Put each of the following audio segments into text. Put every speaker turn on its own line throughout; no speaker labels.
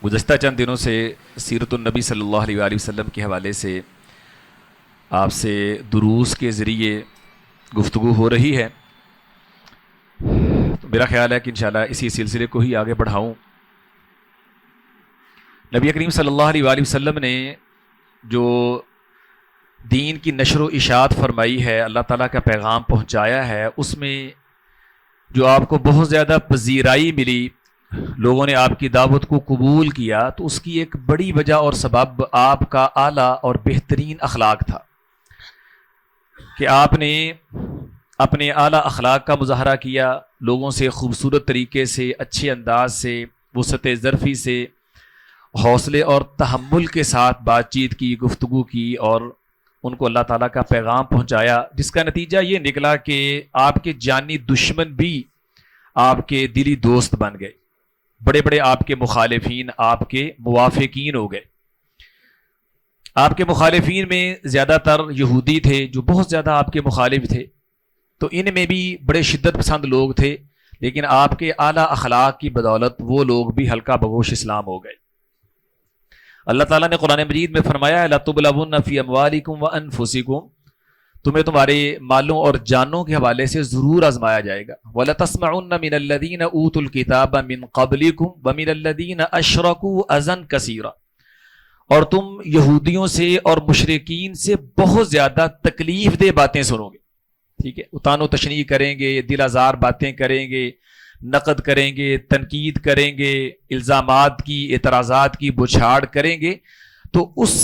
گزشتہ چند دنوں سے سیرت النبی صلی اللہ علیہ وآلہ وسلم کے حوالے سے آپ سے دروس کے ذریعے گفتگو ہو رہی ہے، تو میرا خیال ہے کہ انشاءاللہ اسی سلسلے کو ہی آگے بڑھاؤں۔ نبی کریم صلی اللہ علیہ وآلہ وسلم نے جو دین کی نشر و اشاعت فرمائی ہے، اللہ تعالیٰ کا پیغام پہنچایا ہے، اس میں جو آپ کو بہت زیادہ پذیرائی ملی، لوگوں نے آپ کی دعوت کو قبول کیا، تو اس کی ایک بڑی وجہ اور سبب آپ کا اعلیٰ اور بہترین اخلاق تھا کہ آپ نے اپنے اعلیٰ اخلاق کا مظاہرہ کیا، لوگوں سے خوبصورت طریقے سے، اچھے انداز سے، وسعت ظرفی سے، حوصلے اور تحمل کے ساتھ بات چیت کی، گفتگو کی اور ان کو اللہ تعالیٰ کا پیغام پہنچایا، جس کا نتیجہ یہ نکلا کہ آپ کے جانی دشمن بھی آپ کے دلی دوست بن گئے، بڑے بڑے آپ کے مخالفین آپ کے موافقین ہو گئے۔ آپ کے مخالفین میں زیادہ تر یہودی تھے جو بہت زیادہ آپ کے مخالف تھے، تو ان میں بھی بڑے شدت پسند لوگ تھے، لیکن آپ کے اعلیٰ اخلاق کی بدولت وہ لوگ بھی ہلکا بگوش اسلام ہو گئے۔ اللہ تعالیٰ نے قرآن مجید میں فرمایا ہے لَتُبْلَوُنَّ فِي أَمْوَالِكُمْ وَأَنفُسِكُمْ، تمہیں تمہارے مالوں اور جانوں کے حوالے سے ضرور آزمایا جائے گا۔ وَلَتَسْمَعُنَّ مِنَ الَّذِينَ أُوتُوا الْكِتَابَ مِنْ قَبْلِكُمْ وَمِنَ الَّذِينَ أَشْرَكُوا أَذًى كَثِيرًا، اور تم یہودیوں سے اور مشرکین سے بہت زیادہ تکلیف دہ باتیں سنو گے، ٹھیک ہے، اتان و تشنیع کریں گے، دل آزار باتیں کریں گے، نقد کریں گے، تنقید کریں گے، الزامات کی، اعتراضات کی بچھاڑ کریں گے، تو اس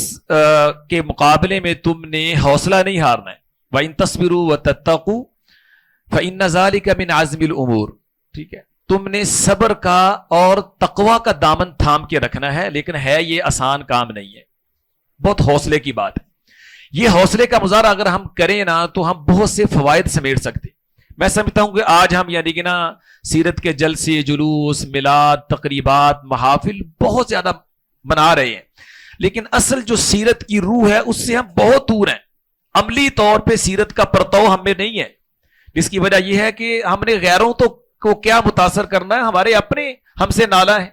کے مقابلے میں تم نے حوصلہ نہیں ہارنا ہے۔ وَإِن تَصْبِرُوا وَتَتَّقُوا فَإِنَّ ذَلِكَ مِنْ عَزْمِ الْأُمُورِ، ٹھیک ہے، تم نے صبر کا اور تقوی کا دامن تھام کے رکھنا ہے، لیکن ہے یہ آسان کام نہیں ہے، بہت حوصلے کی بات ہے۔ یہ حوصلے کا مظاہرہ اگر ہم کریں نا تو ہم بہت سے فوائد سمیٹ سکتے۔ میں سمجھتا ہوں کہ آج ہم یعنی کہ نا سیرت کے جلسے، جلوس، میلاد، تقریبات، محافل بہت زیادہ بنا رہے ہیں، لیکن اصل جو سیرت کی روح ہے اس سے ہم بہت دور ہیں۔ عملی طور پہ سیرت کا پرتو ہم میں نہیں ہے، جس کی وجہ یہ ہے کہ ہم نے غیروں کو کیا متاثر کرنا ہے، ہمارے اپنے ہم سے نالا ہے،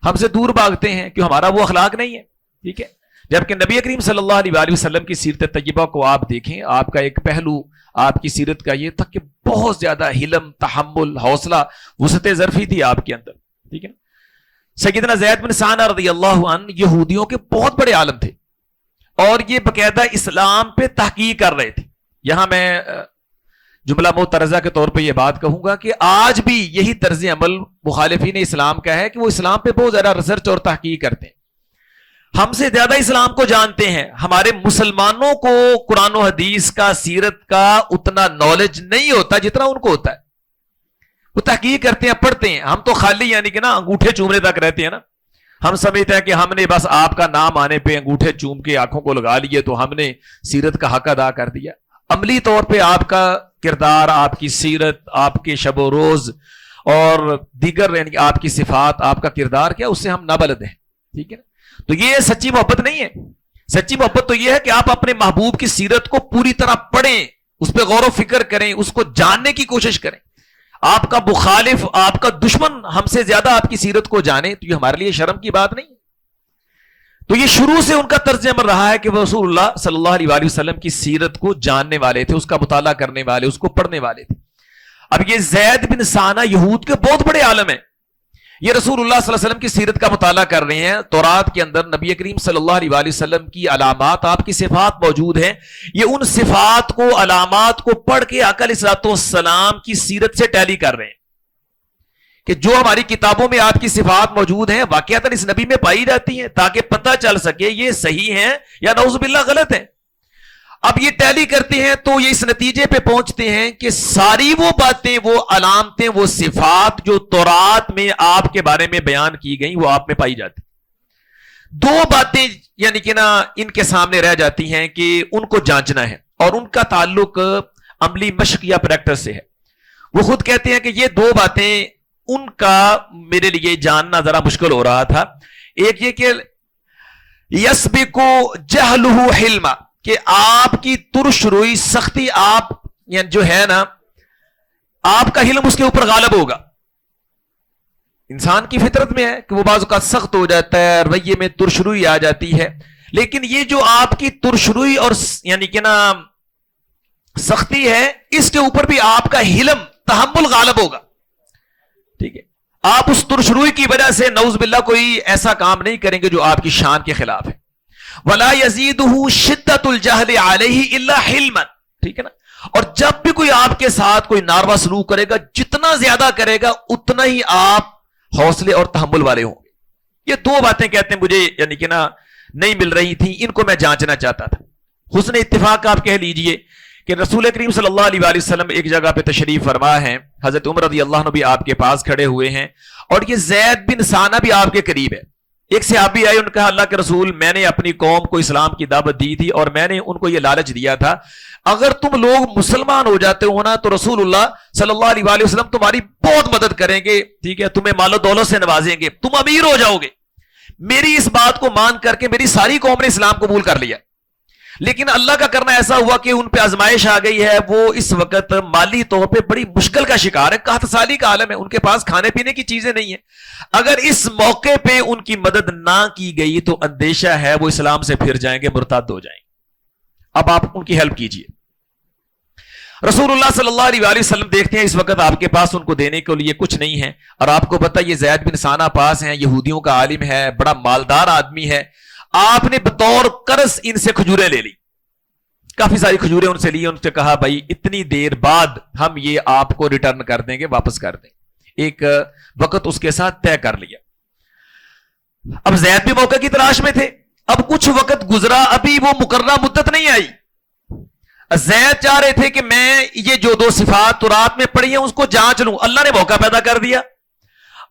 ہم سے دور بھاگتے ہیں کہ ہمارا وہ اخلاق نہیں ہے، ٹھیک ہے۔ جبکہ نبی کریم صلی اللہ علیہ وآلہ وسلم کی سیرت طیبہ کو آپ دیکھیں، آپ کا ایک پہلو آپ کی سیرت کا یہ تھا کہ بہت زیادہ حلم، تحمل، حوصلہ، وسعت ظرفی تھی آپ کے اندر، ٹھیک ہے نا۔ سیدنا زید بن ثانہ رضی اللہ عنہ یہودیوں کے بہت بڑے عالم تھے، اور یہ باقاعدہ اسلام پہ تحقیق کر رہے تھے۔ یہاں میں جملہ معترضہ کے طور پہ یہ بات کہوں گا کہ آج بھی یہی طرز عمل مخالفین اسلام کا ہے کہ وہ اسلام پہ بہت زیادہ ریسرچ اور تحقیق کرتے ہیں، ہم سے زیادہ اسلام کو جانتے ہیں، ہمارے مسلمانوں کو قرآن و حدیث کا، سیرت کا اتنا نالج نہیں ہوتا جتنا ان کو ہوتا ہے۔ وہ تحقیق کرتے ہیں، پڑھتے ہیں، ہم تو خالی یعنی کہ نا انگوٹھے چومنے تک رہتے ہیں نا۔ ہم سمجھتے ہیں کہ ہم نے بس آپ کا نام آنے پہ انگوٹھے چوم کے آنکھوں کو لگا لیے تو ہم نے سیرت کا حق ادا کر دیا۔ عملی طور پہ آپ کا کردار، آپ کی سیرت، آپ کے شب و روز اور دیگر یعنی کہ آپ کی صفات، آپ کا کردار کیا، اس سے ہم نابلد ہیں، ٹھیک ہے نا۔ تو یہ سچی محبت نہیں ہے۔ سچی محبت تو یہ ہے کہ آپ اپنے محبوب کی سیرت کو پوری طرح پڑھیں، اس پہ غور و فکر کریں، اس کو جاننے کی کوشش کریں۔ آپ کا مخالف، آپ کا دشمن ہم سے زیادہ آپ کی سیرت کو جانے تو یہ ہمارے لیے شرم کی بات نہیں ہے۔ تو یہ شروع سے ان کا طرز عمل رہا ہے کہ وہ رسول اللہ صلی اللہ علیہ وآلہ وسلم کی سیرت کو جاننے والے تھے، اس کا مطالعہ کرنے والے، اس کو پڑھنے والے تھے۔ اب یہ زید بن ثانہ یہود کے بہت بڑے عالم ہیں، یہ رسول اللہ صلی اللہ علیہ وسلم کی سیرت کا مطالعہ کر رہے ہیں۔ تورات کے اندر نبی کریم صلی اللہ علیہ وآلہ وسلم کی علامات، آپ کی صفات موجود ہیں، یہ ان صفات کو، علامات کو پڑھ کے آقا علیہ الصلوۃ والسلام کی سیرت سے ٹیلی کر رہے ہیں کہ جو ہماری کتابوں میں آپ کی صفات موجود ہیں واقعتاً اس نبی میں پائی جاتی ہیں، تاکہ پتہ چل سکے یہ صحیح ہیں یا نعوذ باللہ غلط ہیں۔ اب یہ ٹیلی کرتے ہیں تو یہ اس نتیجے پہ پہنچتے ہیں کہ ساری وہ باتیں، وہ علامتیں، وہ صفات جو تورات میں آپ کے بارے میں بیان کی گئیں وہ آپ میں پائی جاتی۔ دو باتیں یعنی کہ نا ان کے سامنے رہ جاتی ہیں کہ ان کو جانچنا ہے، اور ان کا تعلق عملی مشق یا پریکٹس سے ہے۔ وہ خود کہتے ہیں کہ یہ دو باتیں ان کا میرے لیے جاننا ذرا مشکل ہو رہا تھا۔ ایک یہ کہ یسبقو جہلہ حلما، کہ آپ کی ترش روئی، سختی، آپ یعنی جو ہے نا آپ کا حلم اس کے اوپر غالب ہوگا۔ انسان کی فطرت میں ہے کہ وہ بعض اوقات سخت ہو جاتا ہے، رویے میں ترشروئی آ جاتی ہے، لیکن یہ جو آپ کی ترشروئی اور یعنی کہ نا سختی ہے، اس کے اوپر بھی آپ کا حلم تحمل غالب ہوگا. ٹھیک ہے، آپ اس ترشروئی کی وجہ سے نعوذ باللہ کوئی ایسا کام نہیں کریں گے جو آپ کی شان کے خلاف ہے. وَلَا يَزِيدُهُ شِدَّةُ الْجَهْلِ عَلَيْهِ إِلَّا حِلْمًا. ٹھیک ہے نا. اور جب بھی کوئی آپ کے ساتھ کوئی ناروا سلوک کرے گا، جتنا زیادہ کرے گا اتنا ہی آپ حوصلے اور تحمل والے ہوں گے. یہ دو باتیں کہتے ہیں مجھے یعنی کہ نا نہیں مل رہی تھیں، ان کو میں جانچنا چاہتا تھا. حسن اتفاق آپ کہہ لیجئے کہ رسول کریم صلی اللہ علیہ وآلہ وسلم ایک جگہ پہ تشریف فرما ہے، حضرت عمر رضی اللہ عنہ بھی آپ کے پاس کھڑے ہوئے ہیں، اور یہ زید بن ثانہ بھی آپ کے قریب ہے. ایک صحابی آئے، ان کہا اللہ کے رسول میں نے اپنی قوم کو اسلام کی دعوت دی تھی اور میں نے ان کو یہ لالچ دیا تھا اگر تم لوگ مسلمان ہو جاتے ہو نا تو رسول اللہ صلی اللہ علیہ وآلہ وسلم تمہاری بہت مدد کریں گے، ٹھیک ہے، تمہیں مال و دولت سے نوازیں گے، تم امیر ہو جاؤ گے. میری اس بات کو مان کر کے میری ساری قوم نے اسلام قبول کر لیا، لیکن اللہ کا کرنا ایسا ہوا کہ ان پہ آزمائش آ گئی ہے، وہ اس وقت مالی طور پہ بڑی مشکل کا شکار ہے، قحط سالی کا عالم ہے، ان کے پاس کھانے پینے کی چیزیں نہیں ہیں. اگر اس موقع پہ ان کی مدد نہ کی گئی تو اندیشہ ہے وہ اسلام سے پھر جائیں گے، مرتد ہو جائیں گے. اب آپ ان کی ہیلپ کیجئے. رسول اللہ صلی اللہ علیہ وآلہ وسلم دیکھتے ہیں اس وقت آپ کے پاس ان کو دینے کے لیے کچھ نہیں ہے، اور آپ کو پتہ یہ زید بن ثانہ پاس ہیں، یہودیوں کا عالم ہے، بڑا مالدار آدمی ہے. آپ نے بطور قرض ان سے کھجوریں لے لی، کافی ساری کھجوریں ان سے لی، ان سے کہا بھائی اتنی دیر بعد ہم یہ آپ کو ریٹرن کر دیں گے، واپس کر دیں. ایک وقت اس کے ساتھ طے کر لیا. اب زید بھی موقع کی تلاش میں تھے، اب کچھ وقت گزرا، ابھی وہ مقررہ مدت نہیں آئی. زید چاہ رہے تھے کہ میں یہ جو دو صفات تورات میں پڑھی ہیں اس کو جانچ لوں، اللہ نے موقع پیدا کر دیا.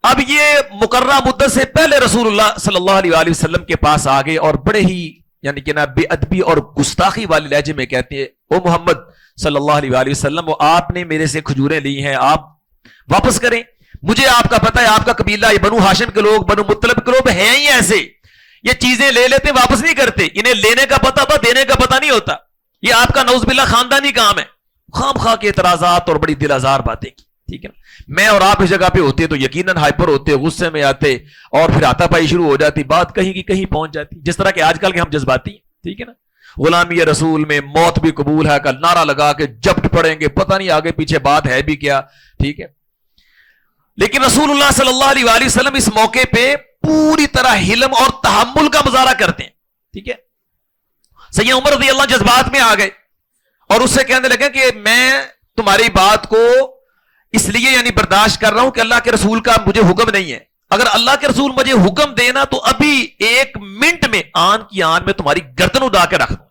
اب یہ مقررہ مدت سے پہلے رسول اللہ صلی اللہ علیہ وآلہ وسلم کے پاس آ گئے اور بڑے ہی یعنی کہ نا بے ادبی اور گستاخی والے لہجے میں کہتے ہیں او محمد صلی اللہ علیہ وآلہ وسلم، وہ آپ نے میرے سے کھجوریں لی ہیں، آپ واپس کریں. مجھے آپ کا پتہ ہے آپ کا قبیلہ یہ بنو ہاشم کے لوگ، بنو مطلب کے لوگ ہیں ہی ایسے، یہ چیزیں لے لیتے واپس نہیں کرتے، انہیں لینے کا پتہ تھا دینے کا پتہ نہیں ہوتا. یہ آپ کا نعوذ باللہ خاندانی کام ہے. خام خواہ کے اعتراضات اور بڑی دل آزار باتیں کی. ٹھیک ہے نا. میں اور آپ اس جگہ پہ ہوتے تو یقیناً ہائپر ہوتے، غصے میں آتے اور پھر ہاتھا پائی شروع ہو جاتی، بات کہیں کی کہیں پہنچ جاتی، جس طرح کہ آج کل کے ہم جذباتی ہیں. ٹھیک ہے نا. غلامی رسول میں موت بھی قبول ہے کا نعرہ لگا کے جبٹ پڑیں گے، پتہ نہیں آگے پیچھے بات ہے بھی کیا. ٹھیک ہے. لیکن رسول اللہ صلی اللہ علیہ وآلہ وسلم اس موقع پہ پوری طرح حلم اور تحمل کا مظاہرہ کرتے ہیں. ٹھیک ہے. سیدنا عمر رضی اللہ جذبات میں آ گئے اور اس سے کہنے لگے کہ میں تمہاری بات کو اس لیے یعنی برداشت کر رہا ہوں کہ اللہ کے رسول کا مجھے حکم نہیں ہے، اگر اللہ کے رسول مجھے حکم دینا تو ابھی ایک منٹ میں آن کی آن میں تمہاری گردن اڑا کے رکھ دوں.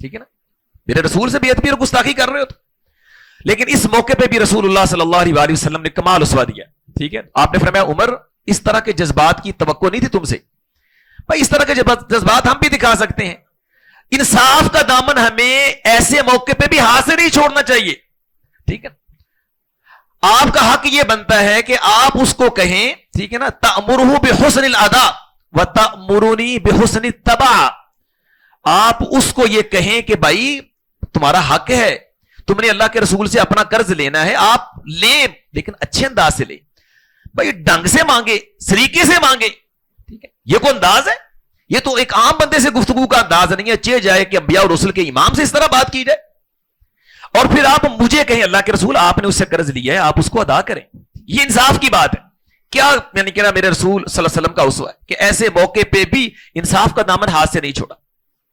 ٹھیک ہے نا. میرے رسول سے بے ادبی اور گستاخی کر رہے ہو تو. لیکن اس موقع پہ بھی رسول اللہ صلی اللہ علیہ وآلہ وسلم نے کمال اسوہ دیا. ٹھیک ہے. آپ نے فرمایا عمر اس طرح کے جذبات کی توقع نہیں تھی تم سے. بھائی اس طرح کے جذبات ہم بھی دکھا سکتے ہیں. انصاف کا دامن ہمیں ایسے موقع پہ بھی ہاتھ سے نہیں چھوڑنا چاہیے. ٹھیک ہے. آپ کا حق یہ بنتا ہے کہ آپ اس کو کہیں، ٹھیک ہے نا، تأمرہ بحسن الاداء وتأمرنی بحسن التبع. آپ اس کو یہ کہیں کہ بھائی تمہارا حق ہے، تم نے اللہ کے رسول سے اپنا قرض لینا ہے، آپ لیں لیکن اچھے انداز سے لیں. بھائی ڈنگ سے مانگے، سلیقے سے مانگے. ٹھیک ہے. یہ کوئی انداز ہے؟ یہ تو ایک عام بندے سے گفتگو کا انداز نہیں ہے. چاہے جائے کہ انبیاء اور رسول کے امام سے اس طرح بات کی جائے اور پھر آپ مجھے کہیں اللہ کے رسول آپ نے اس سے قرض لیا ہے، آپ اس کو ادا کریں. یہ انصاف کی بات ہے. کیا یعنی کہ میرے رسول صلی اللہ علیہ وسلم کا اسوہ ہے کہ ایسے موقع پہ بھی انصاف کا دامن ہاتھ سے نہیں چھوڑا.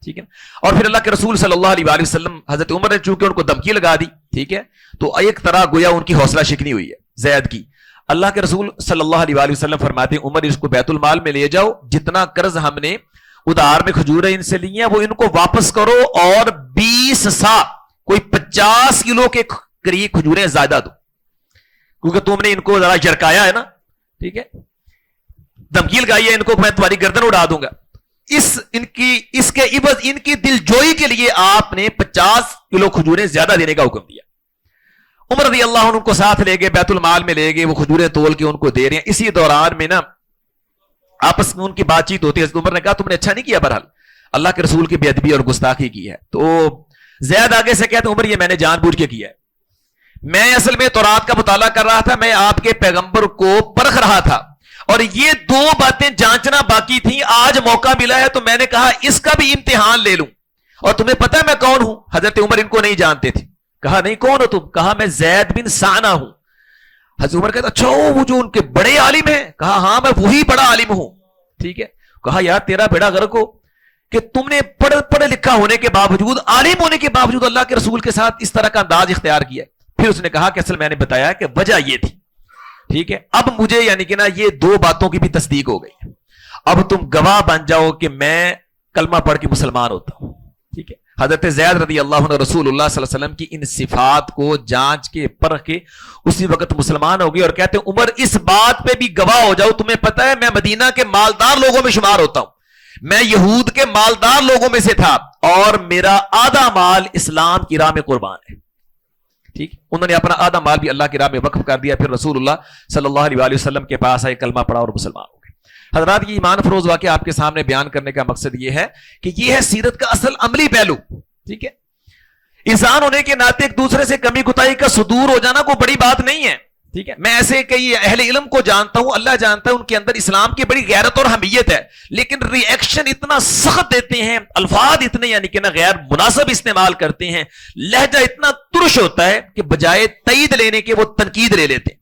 ٹھیک ہے. اور پھر اللہ کے رسول صلی اللہ علیہ وآلہ وسلم حضرت عمر نے چونکہ ان کو دھمکی لگا دی، ٹھیک ہے، تو ایک طرح گویا ان کی حوصلہ شکنی ہوئی ہے زید کی. اللہ کے رسول صلی اللہ علیہ وآلہ وسلم فرماتے ہیں عمر اس کو بیت المال میں لے جاؤ، جتنا قرض ہم نے ادھار میں کھجوریں ان سے لی ہیں وہ ان کو واپس کرو اور 20 سا کوئی 50 کلو کے قریب کھجوریں زیادہ دو، کیونکہ تم نے ان کو ذرا جرکایا ہے نا. ٹھیک ہے. دھمکی لگائی ہے ان کو میں تمہاری گردن اڑا دوں گا. اس کے عوض ان کی دل جوئی کے لیے آپ نے 50 کلو کھجوریں زیادہ دینے کا حکم دیا. عمر رضی اللہ عنہ کو ساتھ لے گئے، بیت المال میں لے گئے، وہ کھجوریں تول کے ان کو دے رہے ہیں. اسی دوران میں نا آپس میں ان کی بات چیت ہوتی ہے. عمر نے کہا تم نے اچھا نہیں کیا، بہرحال اللہ کے رسول کی بے ادبی اور گستاخی کی ہے. تو زید آگے سے کہتے عمر یہ میں نے جان بوجھ کے کیا ہے، میں اصل میں تورات کا مطالعہ کر رہا تھا, میں آپ کے پیغمبر کو پرکھ رہا تھا, اور یہ دو باتیں جانچنا باقی تھیں. آج موقع ملا ہے تو میں نے کہا اس کا بھی امتحان لے لوں. اور تمہیں پتا میں کون ہوں؟ حضرت عمر ان کو نہیں جانتے تھے. کہا نہیں کون ہو تم؟ کہا میں زید بن ثانہ ہوں. حضرت عمر کہتا اچھا وہ جو ان کے بڑے عالم ہیں؟ کہا ہاں میں وہی بڑا عالم ہوں. ٹھیک ہے. کہا یار تیرا بیڑا غرق ہو کہ تم نے پڑھے لکھا ہونے کے باوجود, عالم ہونے کے باوجود اللہ کے رسول کے ساتھ اس طرح کا انداز اختیار کیا. پھر اس نے کہا کہ اصل میں نے بتایا کہ وجہ یہ تھی. ٹھیک ہے. اب مجھے یعنی کہ نا یہ دو باتوں کی بھی تصدیق ہو گئی. اب تم گواہ بن جاؤ کہ میں کلمہ پڑھ کے مسلمان ہوتا ہوں. ٹھیک ہے. حضرت زید رضی اللہ عنہ رسول اللہ صلی اللہ علیہ وسلم کی ان صفات کو جانچ کے پرکھ کے اسی وقت مسلمان ہو گئے, اور کہتے ہیں عمر اس بات پہ بھی گواہ ہو جاؤ, تمہیں پتہ ہے میں مدینہ کے مالدار لوگوں میں شمار ہوتا ہوں, میں یہود کے مالدار لوگوں میں سے تھا, اور میرا آدھا مال اسلام کی راہ میں قربان ہے. ٹھیک. انہوں نے اپنا آدھا مال بھی اللہ کی راہ میں وقف کر دیا. پھر رسول اللہ صلی اللہ علیہ وسلم کے پاس آئے, کلمہ پڑھا اور مسلمان ہو گئے. حضرات یہ ایمان افروز واقعہ آپ کے سامنے بیان کرنے کا مقصد یہ ہے کہ یہ ہے سیرت کا اصل عملی پہلو. ٹھیک ہے. انسان ہونے کے ناطے ایک دوسرے سے کمی کوتاہی کا صدور ہو جانا کوئی بڑی بات نہیں ہے. ٹھیک ہے. میں ایسے کئی اہل علم کو جانتا ہوں, اللہ جانتا ہے ان کے اندر اسلام کی بڑی غیرت اور حمیت ہے, لیکن ری ایکشن اتنا سخت دیتے ہیں, الفاظ اتنے یعنی کہ نا غیر مناسب استعمال کرتے ہیں, لہجہ اتنا ترش ہوتا ہے کہ بجائے تائید لینے کے وہ تنقید لے لیتے ہیں.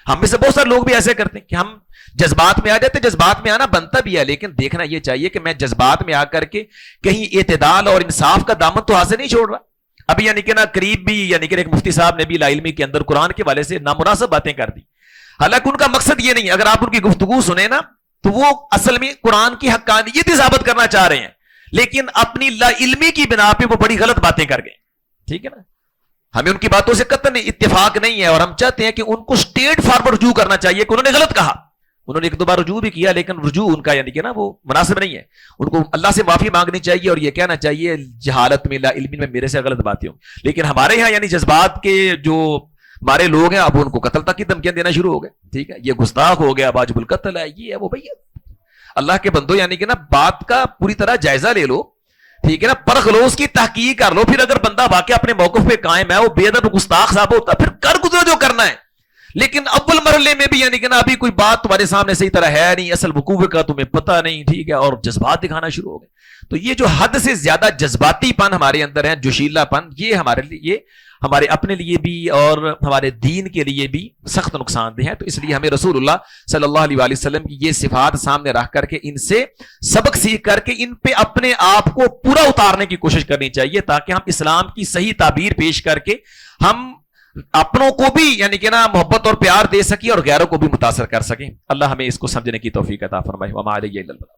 ہم میں سے بہت سارے لوگ بھی ایسے کرتے ہیں کہ ہم جذبات میں آ جاتے. جذبات میں آنا بنتا بھی ہے, لیکن دیکھنا یہ چاہیے کہ میں جذبات میں آ کر کے کہیں اعتدال اور انصاف کا دامن تو ہاتھ سے نہیں چھوڑ رہا. ابھی یعنی کہ نا قریب بھی یعنی کہ ایک مفتی صاحب نے بھی لا علمی کے اندر قرآن کے والے سے نامناسب باتیں کر دی. حالانکہ ان کا مقصد یہ نہیں, اگر آپ ان کی گفتگو سنیں نا تو وہ اصل میں قرآن کی حقانیت ہی ثابت کرنا چاہ رہے ہیں, لیکن اپنی لا علمی کی بنا پہ وہ بڑی غلط باتیں کر گئے. ٹھیک ہے نا. ہمیں ان کی باتوں سے قطعاً اتفاق نہیں ہے, اور ہم چاہتے ہیں کہ ان کو اسٹیٹ فارورڈ رجوع کرنا چاہیے کہ انہوں نے غلط کہا. انہوں نے ایک دو بار رجوع بھی کیا, لیکن رجوع ان کا یعنی کہ نا وہ مناسب نہیں ہے. ان کو اللہ سے معافی مانگنی چاہیے اور یہ کہنا چاہیے جہالت میں لا علمی میں میرے سے غلط باتیں ہوں. لیکن ہمارے یہاں یعنی جذبات کے جو ہمارے لوگ ہیں اب ان کو قتل تک کی دھمکیاں دینا شروع ہو گئے. ٹھیک ہے. یہ گستاخ ہو گیا, واجب القتل ہے, یہ ہے وہ. بھیا اللہ کے بندو یعنی کہ نا بات کا پوری طرح جائزہ لے لو. ٹھیک ہے نا. پرکھ لو, اس کی تحقیق کر لو. پھر اگر بندہ واقعہ اپنے موقف پہ قائم ہے, وہ بے ادب گستاخ صاحب ہوتا, پھر کر گزرو جو کرنا ہے. لیکن اول مرحلے میں بھی یعنی کہ نا ابھی کوئی بات تمہارے سامنے صحیح طرح ہے نہیں, اصل وقوع کا تمہیں پتہ نہیں. ٹھیک ہے. اور جذبات دکھانا شروع ہو گئے. تو یہ جو حد سے زیادہ جذباتی پن ہمارے اندر ہے, جوشیلا پن, یہ ہمارے لیے, ہمارے اپنے لیے بھی اور ہمارے دین کے لیے بھی سخت نقصان دہ ہے. تو اس لیے ہمیں رسول اللہ صلی اللہ علیہ وسلم کی یہ صفات سامنے رکھ کر کے ان سے سبق سیکھ کر کے ان پہ اپنے آپ کو پورا اتارنے کی کوشش کرنی چاہیے, تاکہ ہم اسلام کی صحیح تعبیر پیش کر کے ہم اپنوں کو بھی یعنی کہ نا محبت اور پیار دے سکیں اور غیروں کو بھی متاثر کر سکیں. اللہ ہمیں اس کو سمجھنے کی توفیق عطا فرمائے. وما علیہ الا البلاغ.